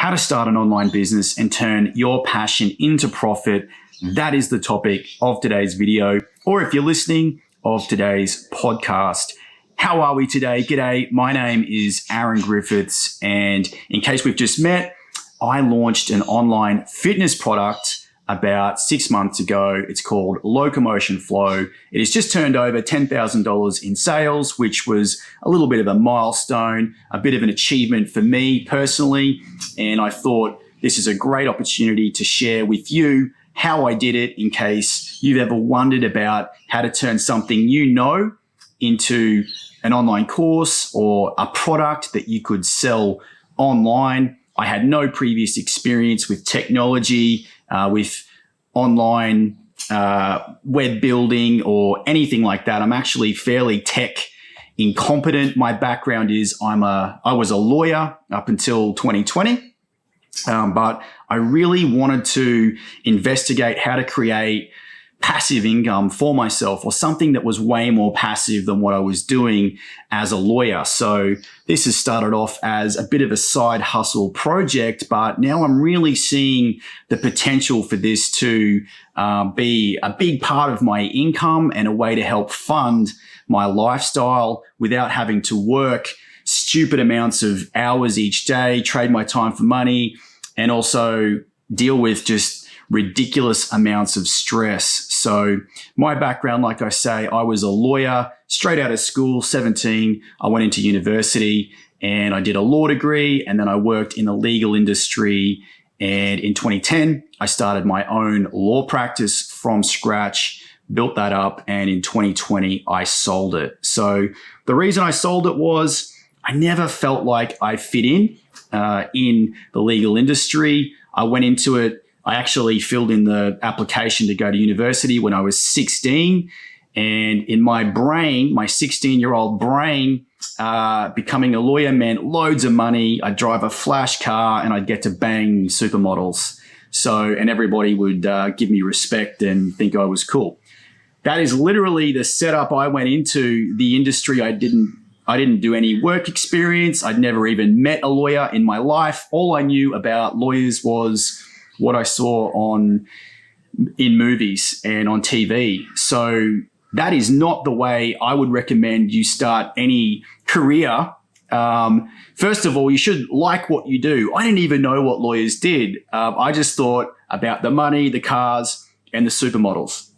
how to start an online business and turn your passion into profit. That is the topic of today's video, or if you're listening, of today's podcast. How are we today? G'day, my name is Aaron Griffiths, and in case we've just met, I launched an online fitness product about 6 months ago. It's called Locomotion Flow. It has just turned over $10,000 in sales, which was a little bit of a milestone, a bit of an achievement for me personally. And I thought this is a great opportunity to share with you how I did it, in case you've ever wondered about how to turn something you know into an online course or a product that you could sell online. I had no previous experience with technology, with online web building or anything like that. I'm actually fairly tech incompetent. My background is I was a lawyer up until 2020, but I really wanted to investigate how to create passive income for myself, or something that was way more passive than what I was doing as a lawyer. So this has started off as a bit of a side hustle project, but now I'm really seeing the potential for this to be a big part of my income and a way to help fund my lifestyle without having to work stupid amounts of hours each day, trade my time for money, and also deal with just ridiculous amounts of stress. So my background, like I say, I was a lawyer straight out of school, 17. I went into university and I did a law degree, and then I worked in the legal industry. And in 2010, I started my own law practice from scratch, built that up. And in 2020, I sold it. So the reason I sold it was I never felt like I fit in the legal industry. I went into it. I actually filled in the application to go to university when I was 16. And in my brain, my 16-year-old brain, becoming a lawyer meant loads of money. I'd drive a flash car and I'd get to bang supermodels. And everybody would give me respect and think I was cool. That is literally the setup I went into the industry. I didn't do any work experience. I'd never even met a lawyer in my life. All I knew about lawyers was what I saw in movies and on TV. So that is not the way I would recommend you start any career. First of all, you should like what you do. I didn't even know what lawyers did. I just thought about the money, the cars, and the supermodels.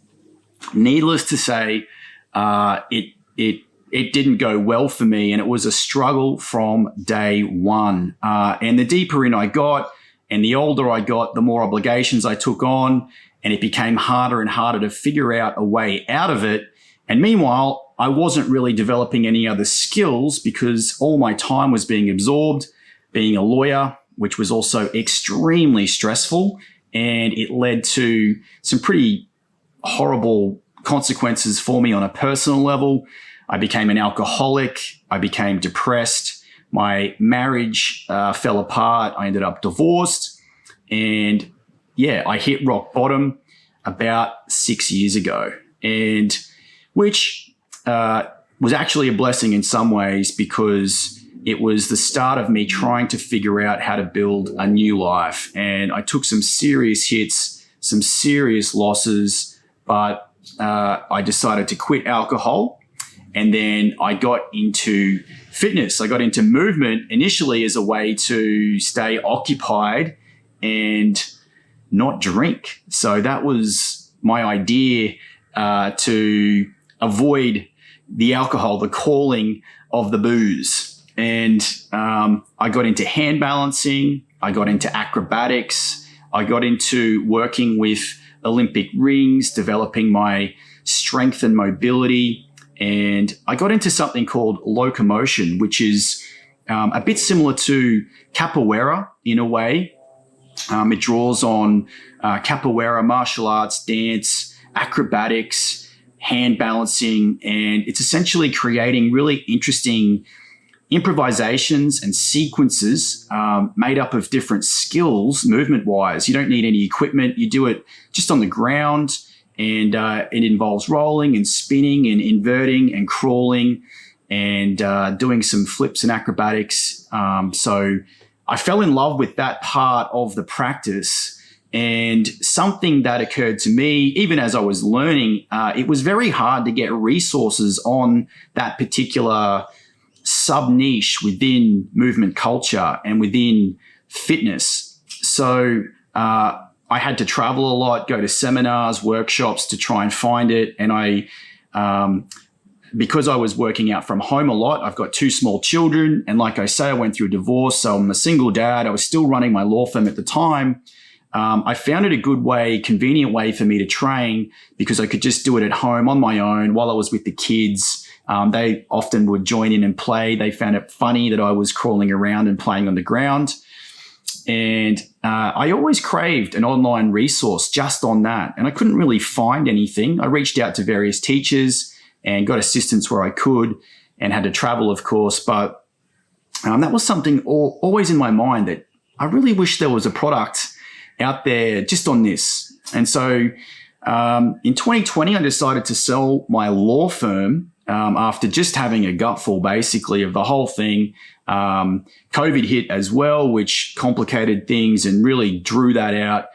Needless to say, it didn't go well for me, and it was a struggle from day one. And the deeper in I got, and the older I got, the more obligations I took on, and it became harder and harder to figure out a way out of it. And meanwhile, I wasn't really developing any other skills because all my time was being absorbed being a lawyer, which was also extremely stressful. And it led to some pretty horrible consequences for me on a personal level. I became an alcoholic. I became depressed. My marriage fell apart. I ended up divorced. And I hit rock bottom about 6 years ago, and which was actually a blessing in some ways, because it was the start of me trying to figure out how to build a new life. And I took some serious hits, some serious losses, but I decided to quit alcohol. And then I got into fitness. I got into movement initially as a way to stay occupied and not drink. So that was my idea to avoid the alcohol, the calling of the booze. And I got into hand balancing. I got into acrobatics. I got into working with Olympic rings, developing my strength and mobility. And I got into something called locomotion, which is a bit similar to capoeira in a way. It draws on capoeira, martial arts, dance, acrobatics, hand balancing, and it's essentially creating really interesting improvisations and sequences made up of different skills movement-wise. You don't need any equipment. You do it just on the ground. And it involves rolling and spinning and inverting and crawling and doing some flips and acrobatics. So I fell in love with that part of the practice. And something that occurred to me, even as I was learning, it was very hard to get resources on that particular sub-niche within movement culture and within fitness. So I had to travel a lot, go to seminars, workshops to try and find it. And because I was working out from home a lot, I've got 2 small children. And like I say, I went through a divorce, so I'm a single dad. I was still running my law firm at the time. I found it a good way, convenient way for me to train because I could just do it at home on my own while I was with the kids. They often would join in and play. They found it funny that I was crawling around and playing on the ground. And I always craved an online resource just on that. And I couldn't really find anything. I reached out to various teachers and got assistance where I could and had to travel, of course. But that was something always in my mind that I really wish there was a product out there just on this. And so in 2020, I decided to sell my law firm after just having a gutful, basically, of the whole thing. COVID hit as well, which complicated things and really drew that out.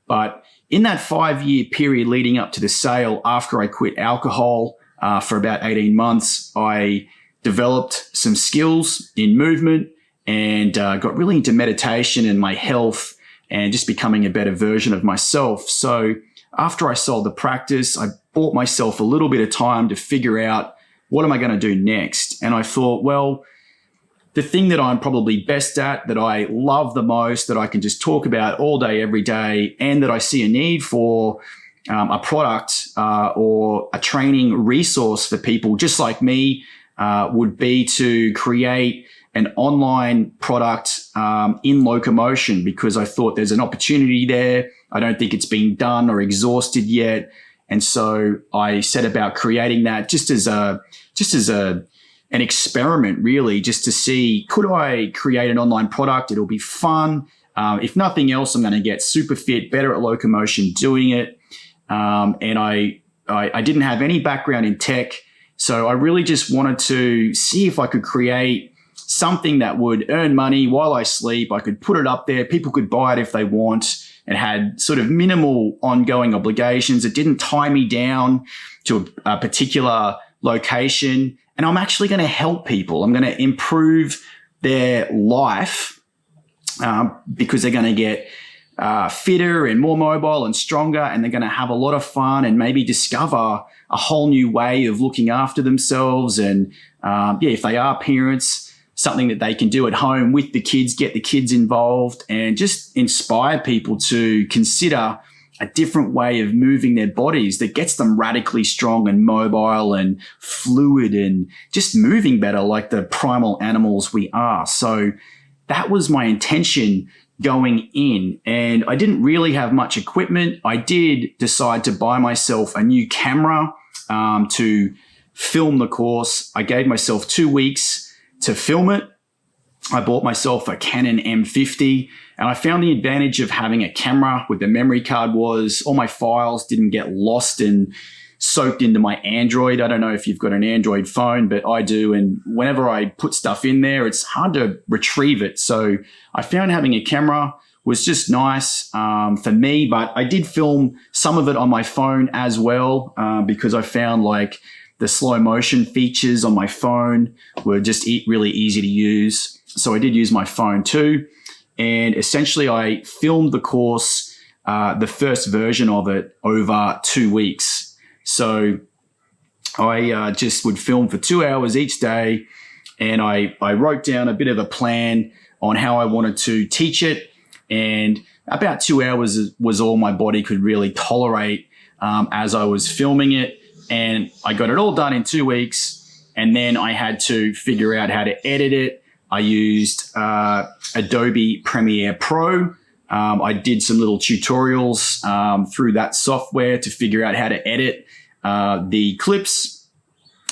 But in that 5-year period leading up to the sale, after I quit alcohol for about 18 months, I developed some skills in movement and got really into meditation and my health and just becoming a better version of myself. So after I sold the practice, I bought myself a little bit of time to figure out what am I going to do next? And I thought, well, the thing that I'm probably best at, that I love the most, that I can just talk about all day, every day, and that I see a need for a product or a training resource for people just like me would be to create an online product in locomotion, because I thought there's an opportunity there. I don't think it's been done or exhausted yet. And so I set about creating that just as an experiment, really, just to see, could I create an online product? It'll be fun. If nothing else, I'm going to get super fit, better at locomotion doing it. And I didn't have any background in tech. So I really just wanted to see if I could create something that would earn money while I sleep. I could put it up there. People could buy it if they want, and had sort of minimal ongoing obligations. It didn't tie me down to a particular location. And I'm actually going to help people. I'm going to improve their life because they're going to get fitter and more mobile and stronger, and they're going to have a lot of fun and maybe discover a whole new way of looking after themselves. And if they are parents, something that they can do at home with the kids, get the kids involved, and just inspire people to consider a different way of moving their bodies that gets them radically strong and mobile and fluid and just moving better like the primal animals we are. So that was my intention going in. And I didn't really have much equipment. I did decide to buy myself a new camera to film the course. I gave myself 2 weeks to film it. I bought myself a Canon M50, and I found the advantage of having a camera with the memory card was all my files didn't get lost and soaked into my Android. I don't know if you've got an Android phone, but I do. And whenever I put stuff in there, it's hard to retrieve it. So I found having a camera was just nice for me, but I did film some of it on my phone as well because I found like the slow motion features on my phone were just really easy to use. So I did use my phone too. And essentially I filmed the course, the first version of it, over 2 weeks. So I just would film for 2 hours each day. And I wrote down a bit of a plan on how I wanted to teach it. And about 2 hours was all my body could really tolerate as I was filming it. And I got it all done in 2 weeks. And then I had to figure out how to edit it. I used Adobe Premiere Pro. I did some little tutorials through that software to figure out how to edit the clips.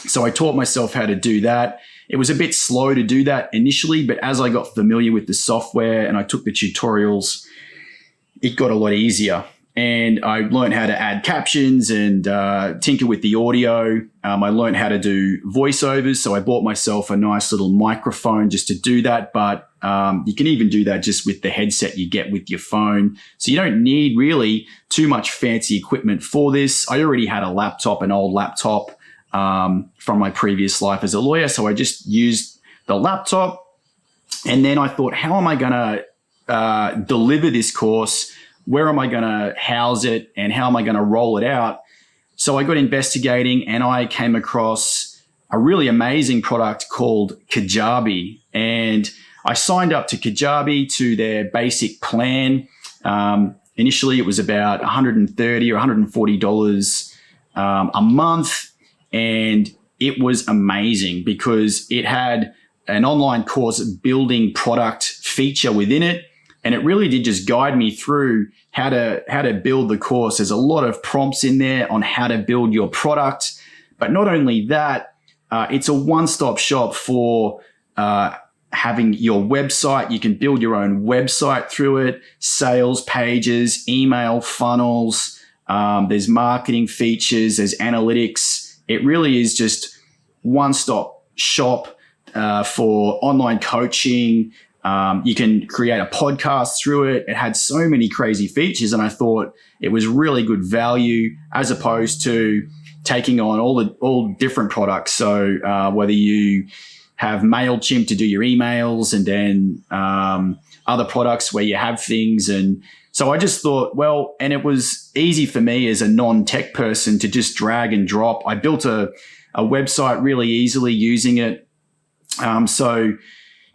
So I taught myself how to do that. It was a bit slow to do that initially, but as I got familiar with the software and I took the tutorials, it got a lot easier. and I learned how to add captions and tinker with the audio. I learned how to do voiceovers, so I bought myself a nice little microphone just to do that. But you can even do that just with the headset you get with your phone. So you don't need really too much fancy equipment for this. I already had a laptop, an old laptop from my previous life as a lawyer, so I just used the laptop. And then I thought, how am I going to deliver this course? Where am I going to house it, and how am I going to roll it out? So I got investigating, and I came across a really amazing product called Kajabi. And I signed up to Kajabi to their basic plan. Initially, it was about $130 or $140 a month. And it was amazing because it had an online course building product feature within it. And it really did just guide me through how to build the course. There's a lot of prompts in there on how to build your product. But not only that, it's a one-stop shop for having your website. You can build your own website through it, sales pages, email funnels. There's marketing features, there's analytics. It really is just one-stop shop for online coaching. You can create a podcast through it. It had so many crazy features, and I thought it was really good value as opposed to taking on all different products. So whether you have MailChimp to do your emails, and then other products where you have things. And so I just thought, well, and it was easy for me as a non-tech person to just drag and drop. I built a website really easily using it.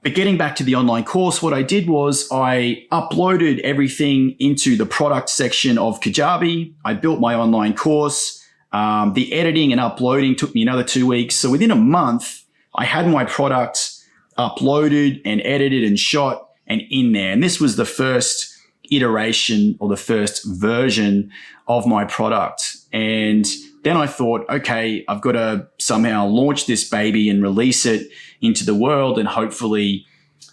But getting back to the online course, what I did was I uploaded everything into the product section of Kajabi. I built my online course. The editing and uploading took me another 2 weeks. So within a month, I had my product uploaded and edited and shot and in there. And this was the first iteration or the first version of my product. And then I thought, okay, I've got to somehow launch this baby and release it into the world and hopefully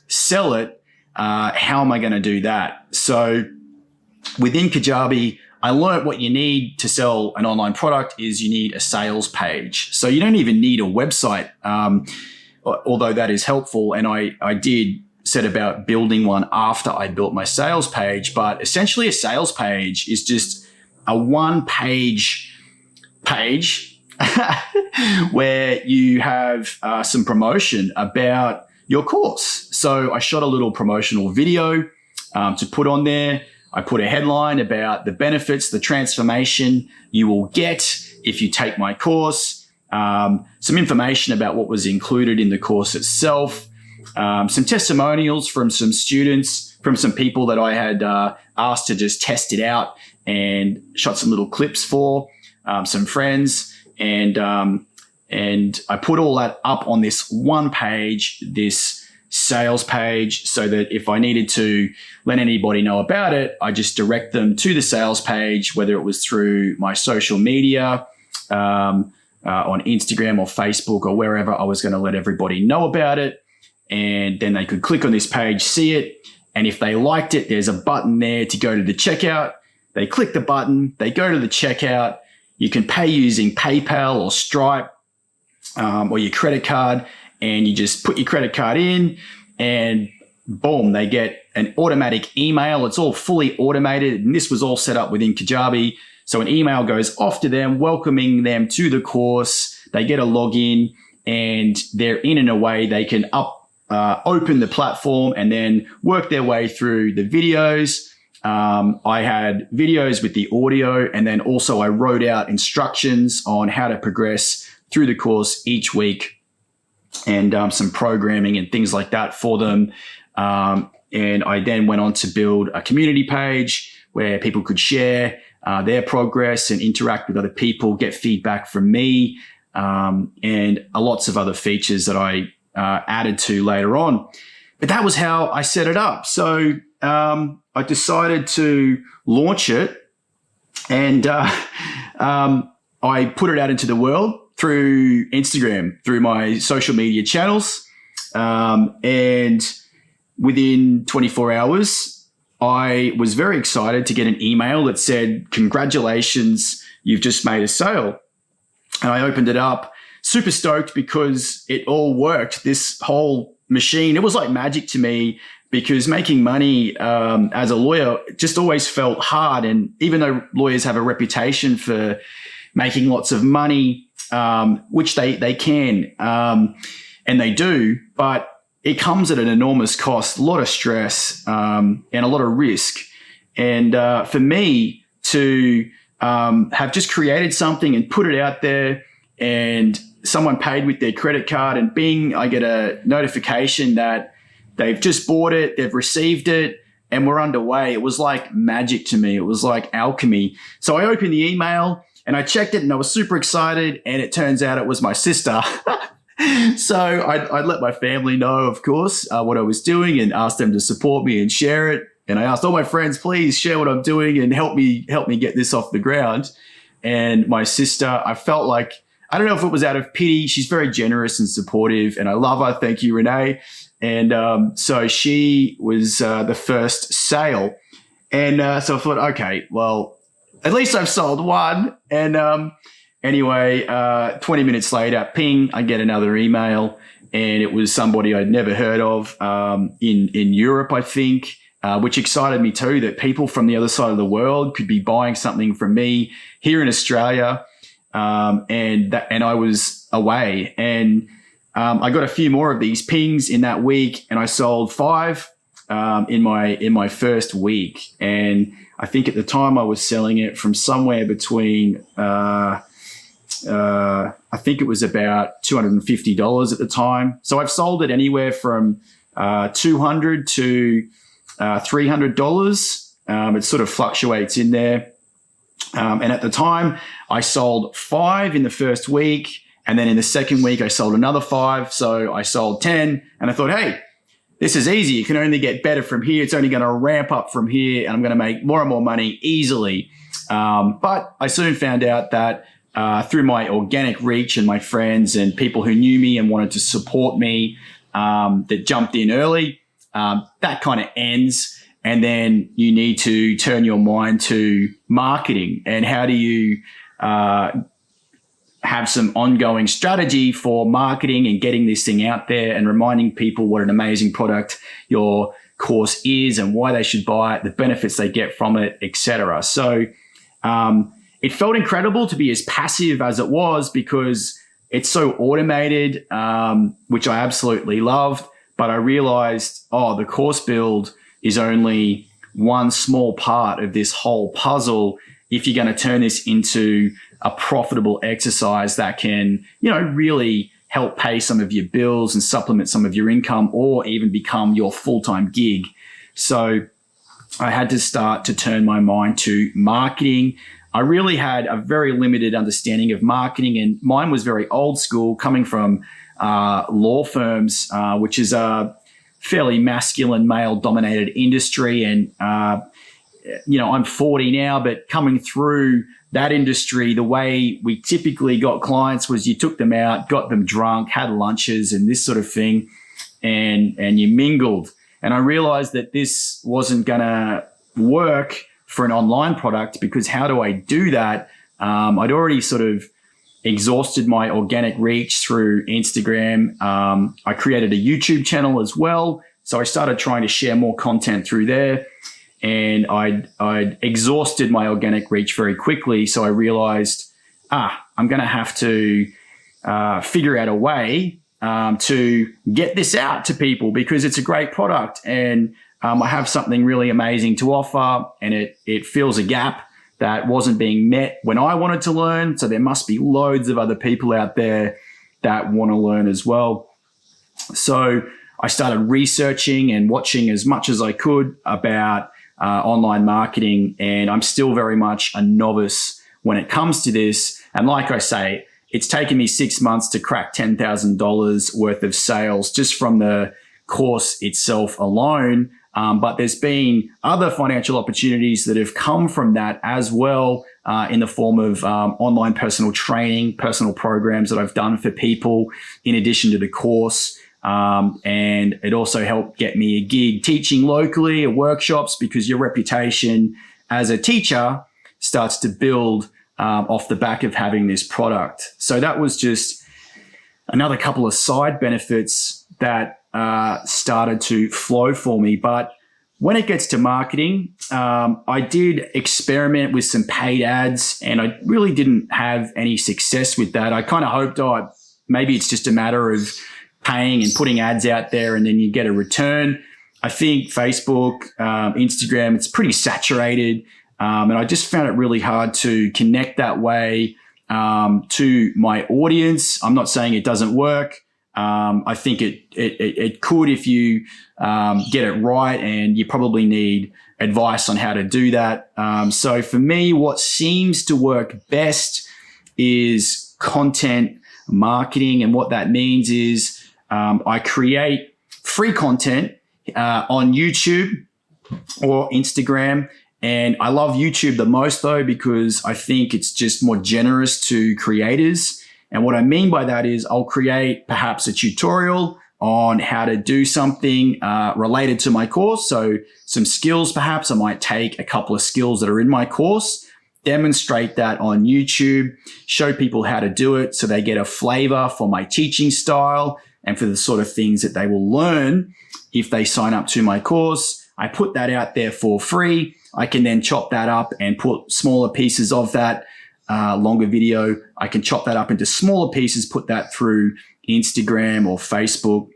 sell it. How am I going to do that? So within Kajabi, I learned what you need to sell an online product is you need a sales page. So you don't even need a website, although that is helpful. And I did set about building one after I built my sales page. But essentially a sales page is just a one-page where you have some promotion about your course. So I shot a little promotional video to put on there. I put a headline about the benefits, the transformation you will get if you take my course, some information about what was included in the course itself, some testimonials from some students, from some people that I had asked to just test it out, and shot some little clips for some friends. And I put all that up on this one page, this sales page, so that if I needed to let anybody know about it, I just direct them to the sales page, whether it was through my social media, on Instagram or Facebook or wherever I was going to let everybody know about it. And then they could click on this page, see it. And if they liked it, there's a button there to go to the checkout. They click the button, they go to the checkout. You can pay using PayPal or Stripe or your credit card, and you just put your credit card in and boom, they get an automatic email. It's all fully automated, and this was all set up within Kajabi. So an email goes off to them, welcoming them to the course. They get a login, and they're in and away. They can open the platform and then work their way through the videos. I had videos with the audio, and then also I wrote out instructions on how to progress through the course each week, and some programming and things like that for them. And I then went on to build a community page where people could share their progress and interact with other people, get feedback from me, and lots of other features that I added to later on. But that was how I set it up. So I decided to launch it, and I put it out into the world through Instagram, through my social media channels. And within 24 hours, I was very excited to get an email that said, "Congratulations, you've just made a sale." And I opened it up, super stoked because it all worked. This whole machine, it was like magic to me, because making money as a lawyer just always felt hard. And even though lawyers have a reputation for making lots of money, which they can and they do, but it comes at an enormous cost, a lot of stress and a lot of risk. And for me to have just created something and put it out there, and someone paid with their credit card, and I get a notification that they've just bought it, they've received it, and we're underway. It was like magic to me. It was like alchemy. So I opened the email and I checked it, and I was super excited, and it turns out it was my sister. So I let my family know, of course, what I was doing, and asked them to support me and share it. And I asked all my friends, please share what I'm doing and help me get this off the ground. And my sister, I felt like, I don't know if it was out of pity. She's very generous and supportive, and I love her. Thank you, Renee. And so she was the first sale. And so I thought, okay, well, at least I've sold one. And anyway, 20 minutes later, ping, I get another email. And it was somebody I'd never heard of in Europe, I think, which excited me too, that people from the other side of the world could be buying something from me here in Australia. And I was away. And I got a few more of these pings in that week, and I sold 5 in my first week. And I think at the time I was selling it from somewhere between I think it was about $250 at the time. So I've sold it anywhere from $200 to $300. It sort of fluctuates in there. And at the time, I sold 5 in the first week. And then in the second week, I sold another 5. So I sold 10. And I thought, hey, this is easy. You can only get better from here. It's only going to ramp up from here, and I'm going to make more and more money easily. But I soon found out that through my organic reach and my friends and people who knew me and wanted to support me, that jumped in early, that kind of ends. And then you need to turn your mind to marketing, and how do you have some ongoing strategy for marketing and getting this thing out there and reminding people what an amazing product your course is and why they should buy it, the benefits they get from it, etc. So it felt incredible to be as passive as it was, because it's so automated, which I absolutely loved. But I realized, the course build is only one small part of this whole puzzle if you're going to turn this into a profitable exercise that can, really help pay some of your bills and supplement some of your income, or even become your full-time gig. So I had to start to turn my mind to marketing. I really had a very limited understanding of marketing, and mine was very old school, coming from law firms, which is a fairly masculine, male-dominated industry. And, I'm 40 now, but coming through that industry, the way we typically got clients was you took them out, got them drunk, had lunches and this sort of thing, and you mingled. And I realized that this wasn't going to work for an online product, because how do I do that? I'd already sort of exhausted my organic reach through Instagram. I created a YouTube channel as well. So I started trying to share more content through there, and I'd exhausted my organic reach very quickly. So I realized, I'm going to have to figure out a way to get this out to people, because it's a great product, and I have something really amazing to offer, and it fills a gap that wasn't being met when I wanted to learn. So there must be loads of other people out there that want to learn as well. So I started researching and watching as much as I could about online marketing, and I'm still very much a novice when it comes to this. And like I say, it's taken me 6 months to crack $10,000 worth of sales just from the course itself alone. But there's been other financial opportunities that have come from that as well, in the form of online personal training, personal programs that I've done for people in addition to the course. And it also helped get me a gig teaching locally at workshops, because your reputation as a teacher starts to build off the back of having this product. So that was just another couple of side benefits that started to flow for me. But when it gets to marketing, I did experiment with some paid ads, and I really didn't have any success with that. I kind of hoped, maybe it's just a matter of paying and putting ads out there and then you get a return. I think Facebook, Instagram, it's pretty saturated. And I just found it really hard to connect that way to my audience. I'm not saying it doesn't work. I think it could if you get it right, and you probably need advice on how to do that. So for me, what seems to work best is content marketing. And what that means is I create free content on YouTube or Instagram. And I love YouTube the most, though, because I think it's just more generous to creators. And what I mean by that is I'll create perhaps a tutorial on how to do something related to my course. So some skills, perhaps I might take a couple of skills that are in my course, demonstrate that on YouTube, show people how to do it so they get a flavor for my teaching style and for the sort of things that they will learn if they sign up to my course. I put that out there for free. I can then chop that up and put smaller pieces of that longer video. I can chop that up into smaller pieces, put that through Instagram or Facebook,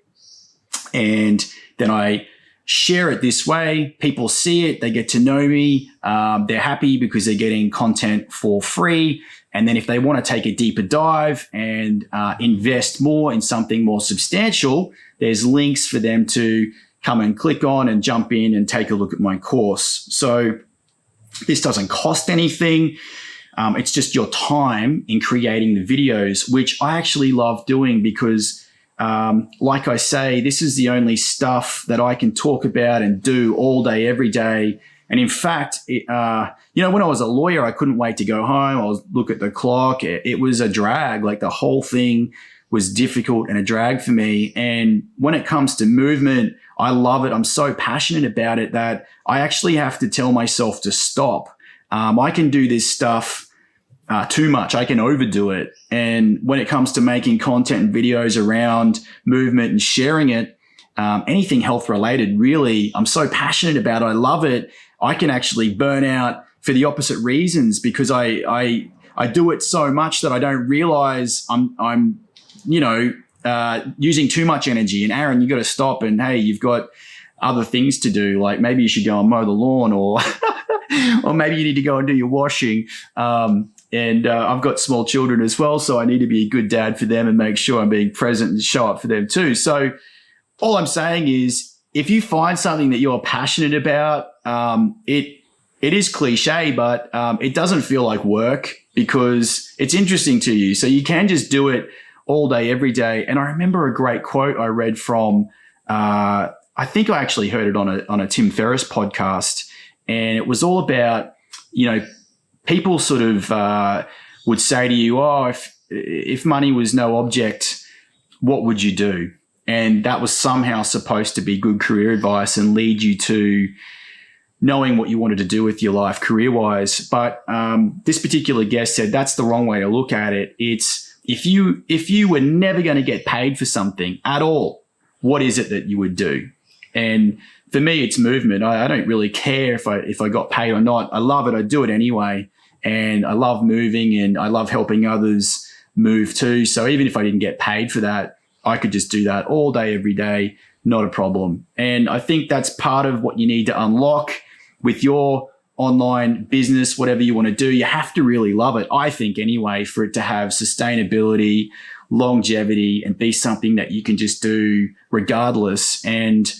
and then I share it this way. People see it, they get to know me. They're happy because they're getting content for free. And then if they want to take a deeper dive and invest more in something more substantial, there's links for them to come and click on and jump in and take a look at my course. So this doesn't cost anything. It's just your time in creating the videos, which I actually love doing because, like I say, this is the only stuff that I can talk about and do all day, every day. And in fact, when I was a lawyer, I couldn't wait to go home. I was look at the clock. It was a drag. Like the whole thing was difficult and a drag for me. And when it comes to movement, I love it. I'm so passionate about it that I actually have to tell myself to stop. I can do this stuff too much. I can overdo it. And when it comes to making content and videos around movement and sharing it, anything health related, really, I'm so passionate about it. I love it. I can actually burn out for the opposite reasons because I do it so much that I don't realize I'm using too much energy. And Aaron, you got to stop. And hey, you've got other things to do. Like maybe you should go and mow the lawn, or or maybe you need to go and do your washing. And I've got small children as well, so I need to be a good dad for them and make sure I'm being present and show up for them too. So all I'm saying is, if you find something that you're passionate about, it is cliche, but it doesn't feel like work because it's interesting to you. So you can just do it all day, every day. And I remember a great quote I read from, I think I actually heard it on a Tim Ferriss podcast, and it was all about, people sort of would say to you, oh, if money was no object, what would you do? And that was somehow supposed to be good career advice and lead you to knowing what you wanted to do with your life career-wise. But this particular guest said that's the wrong way to look at it. It's if you were never going to get paid for something at all, what is it that you would do? And for me, it's movement. I don't really care if I got paid or not. I love it. I do it anyway. And I love moving and I love helping others move too. So even if I didn't get paid for that, I could just do that all day, every day, not a problem. And I think that's part of what you need to unlock with your online business, whatever you want to do. You have to really love it, I think anyway, for it to have sustainability, longevity, and be something that you can just do regardless. And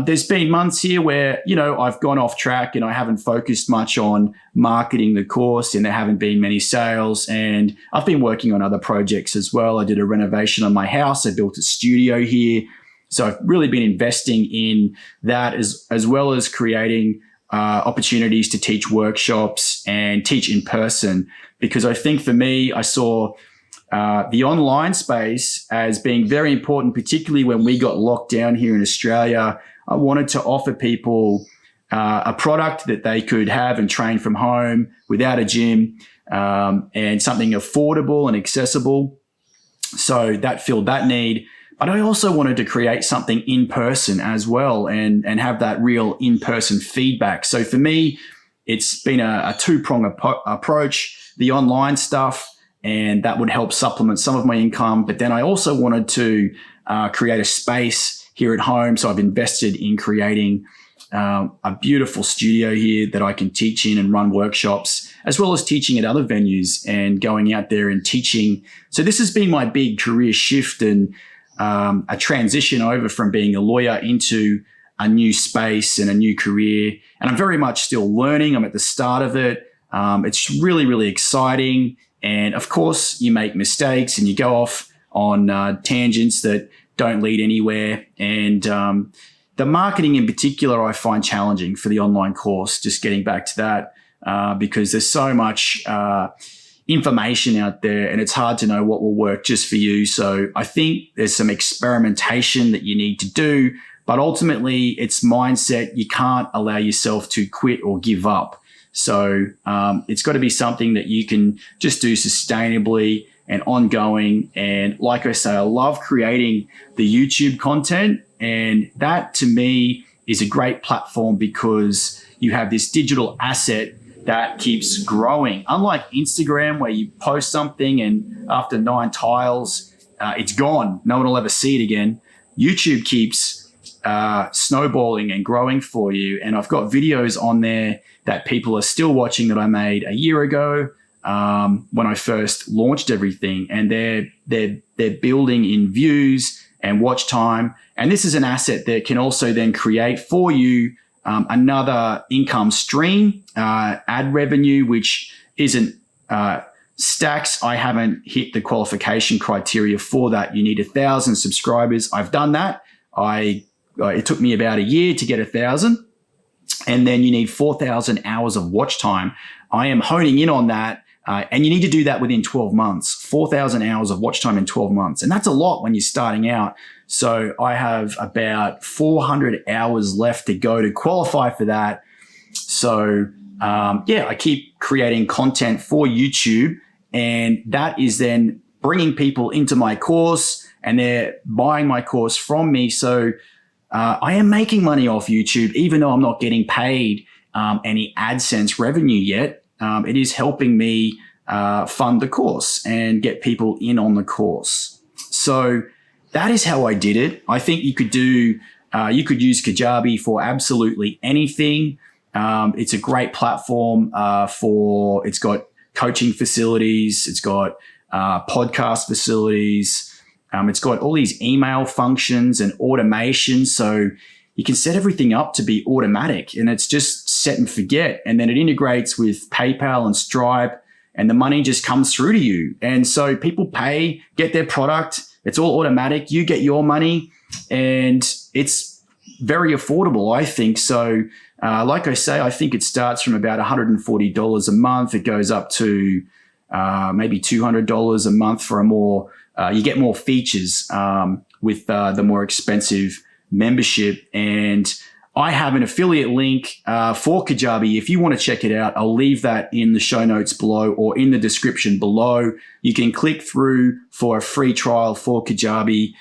there's been months here where, I've gone off track and I haven't focused much on marketing the course and there haven't been many sales. And I've been working on other projects as well. I did a renovation on my house. I built a studio here. So I've really been investing in that as well as creating opportunities to teach workshops and teach in person. Because I think for me, I saw the online space as being very important, particularly when we got locked down here in Australia. I wanted to offer people a product that they could have and train from home without a gym, and something affordable and accessible. So that filled that need. But I also wanted to create something in person as well and have that real in-person feedback. So for me, it's been a two-prong approach, the online stuff, and that would help supplement some of my income. But then I also wanted to create a space here at home. So I've invested in creating a beautiful studio here that I can teach in and run workshops, as well as teaching at other venues and going out there and teaching. So this has been my big career shift and a transition over from being a lawyer into a new space and a new career. And I'm very much still learning. I'm at the start of it. It's really, really exciting. And of course, you make mistakes and you go off on tangents that don't lead anywhere. And the marketing in particular, I find challenging for the online course, just getting back to that, because there's so much information out there and it's hard to know what will work just for you. So I think there's some experimentation that you need to do, but ultimately it's mindset. You can't allow yourself to quit or give up. So it's got to be something that you can just do sustainably and ongoing. And like I say, I love creating the YouTube content. And that to me is a great platform because you have this digital asset that keeps growing. Unlike Instagram, where you post something and after 9 tiles, it's gone. No one will ever see it again. YouTube keeps snowballing and growing for you. And I've got videos on there that people are still watching that I made a year ago when I first launched everything. And they're building in views and watch time. And this is an asset that can also then create for you another income stream, ad revenue, which isn't stacks. I haven't hit the qualification criteria for that. You need 1,000 subscribers. I've done that. It took me about a year to get 1,000. And then you need 4,000 hours of watch time. I am honing in on that. And you need to do that within 12 months, 4,000 hours of watch time in 12 months. And that's a lot when you're starting out. So I have about 400 hours left to go to qualify for that. So I keep creating content for YouTube, and that is then bringing people into my course and they're buying my course from me. So I am making money off YouTube, even though I'm not getting paid any AdSense revenue yet. It is helping me fund the course and get people in on the course. So that is how I did it. I think you could use Kajabi for absolutely anything. It's a great platform it's got coaching facilities. It's got podcast facilities. It's got all these email functions and automation. So you can set everything up to be automatic and it's just set and forget. And then it integrates with PayPal and Stripe and the money just comes through to you. And so people pay, get their product. It's all automatic. You get your money and it's very affordable, I think. So like I say, I think it starts from about $140 a month. It goes up to maybe $200 a month for you get more features with the more expensive membership. And I have an affiliate link for Kajabi. If you want to check it out, I'll leave that in the show notes below or in the description below. You can click through for a free trial for Kajabi.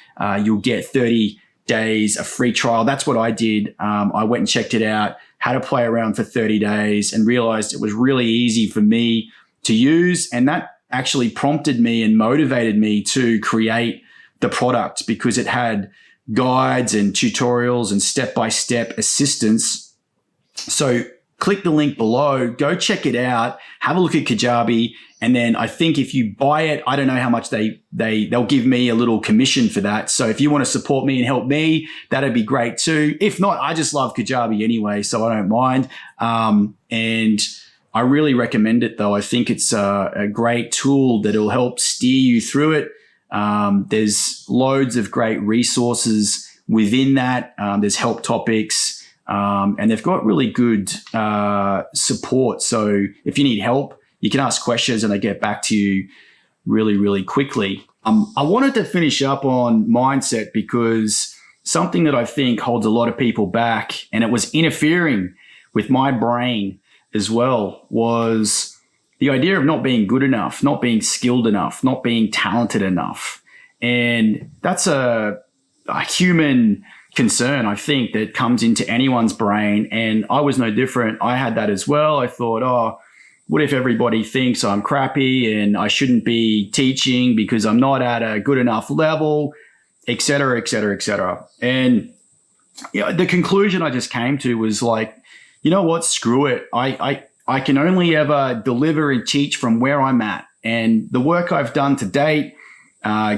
You'll get 30 days, a free trial. That's what I did. I went and checked it out, had to play around for 30 days and realized it was really easy for me to use. And that actually prompted me and motivated me to create the product because it had guides and tutorials and step-by-step assistance. So click the link below, go check it out, have a look at Kajabi. And then I think if you buy it, I don't know how much they'll give me a little commission for that. So if you want to support me and help me, that'd be great too. If not, I just love Kajabi anyway, so I don't mind. And I really recommend it though. I think it's a great tool that'll help steer you through it. There's loads of great resources within that. There's help topics, and they've got really good support. So if you need help, you can ask questions and they get back to you really, really quickly. I wanted to finish up on mindset because something that I think holds a lot of people back, and it was interfering with my brain as well, was the idea of not being good enough, not being skilled enough, not being talented enough. And that's a human concern, I think, that comes into anyone's brain. And I was no different. I had that as well. I thought, oh, what if everybody thinks I'm crappy and I shouldn't be teaching because I'm not at a good enough level, et cetera, et cetera, et cetera. And the conclusion I just came to was like, you know what, screw it. I can only ever deliver and teach from where I'm at. And the work I've done to date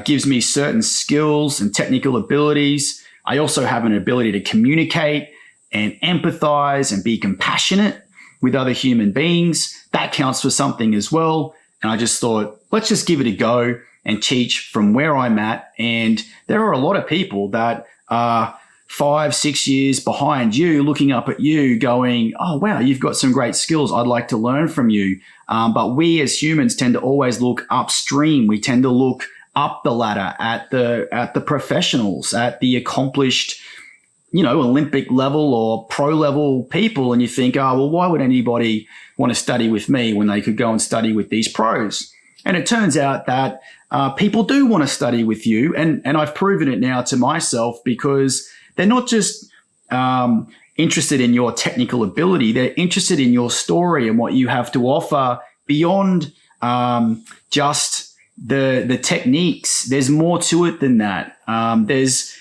gives me certain skills and technical abilities. I also have an ability to communicate and empathize and be compassionate with other human beings. That counts for something as well. And I just thought, let's just give it a go and teach from where I'm at. And there are a lot of people that are 5-6 years behind you, looking up at you going, oh, wow, you've got some great skills. I'd like to learn from you. But we as humans tend to always look upstream. We tend to look up the ladder at the professionals, at the accomplished, Olympic level or pro level people. And you think, oh, well, why would anybody want to study with me when they could go and study with these pros? And it turns out that people do want to study with you. And I've proven it now to myself, because they're not just interested in your technical ability. They're interested in your story and what you have to offer beyond just the techniques. There's more to it than that. There's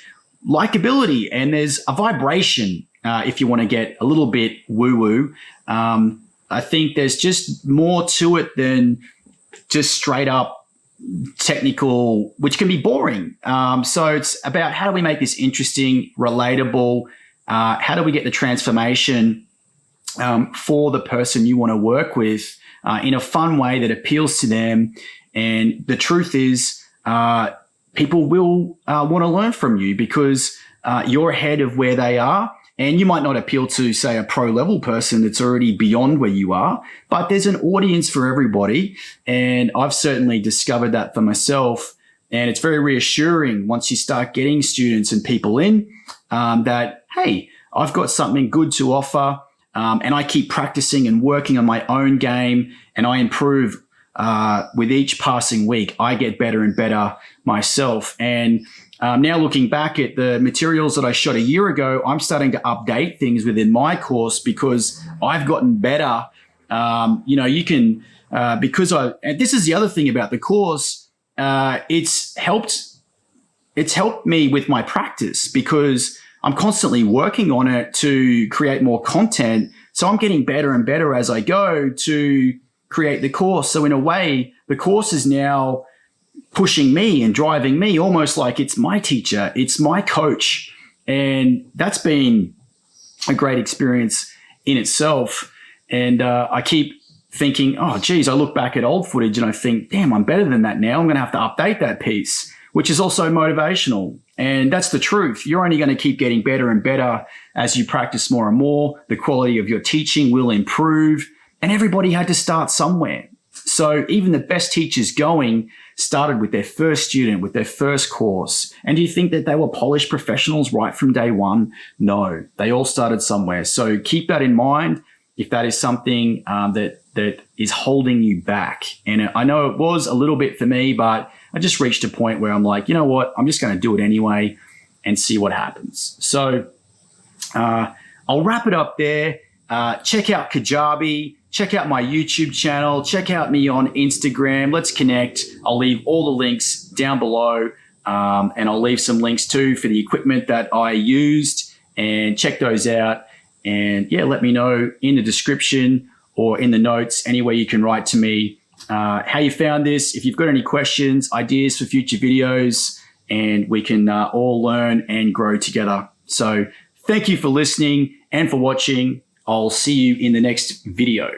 likability and there's a vibration, if you want to get a little bit woo-woo. I think there's just more to it than just straight up technical, which can be boring. So it's about, how do we make this interesting, relatable? How do we get the transformation for the person you want to work with in a fun way that appeals to them? And the truth is, people will want to learn from you because you're ahead of where they are. And you might not appeal to, say, a pro level person that's already beyond where you are, but there's an audience for everybody. And I've certainly discovered that for myself. And it's very reassuring once you start getting students and people in that, hey, I've got something good to offer. And I keep practicing and working on my own game, and I improve with each passing week. I get better and better myself. And now looking back at the materials that I shot a year ago, I'm starting to update things within my course because I've gotten better. You can, and this is the other thing about the course, it's helped me with my practice because I'm constantly working on it to create more content. So I'm getting better and better as I go to create the course. So in a way, the course is now pushing me and driving me almost like it's my teacher, it's my coach. And that's been a great experience in itself. And I keep thinking, oh, geez, I look back at old footage and I think, damn, I'm better than that now. I'm going to have to update that piece, which is also motivational. And that's the truth. You're only going to keep getting better and better as you practice more and more. The quality of your teaching will improve. And everybody had to start somewhere. So even the best teachers going started with their first student, with their first course. And do you think that they were polished professionals right from day one? No, they all started somewhere. So keep that in mind if that is something that is holding you back. And I know it was a little bit for me, but I just reached a point where I'm like, you know what, I'm just going to do it anyway and see what happens. So I'll wrap it up there. Check out Kajabi. Check out my YouTube channel. Check out me on Instagram. Let's connect. I'll leave all the links down below. And I'll leave some links too for the equipment that I used, and check those out. And yeah, let me know in the description or in the notes, anywhere you can write to me, how you found this. If you've got any questions, ideas for future videos, and we can all learn and grow together. So thank you for listening and for watching. I'll see you in the next video.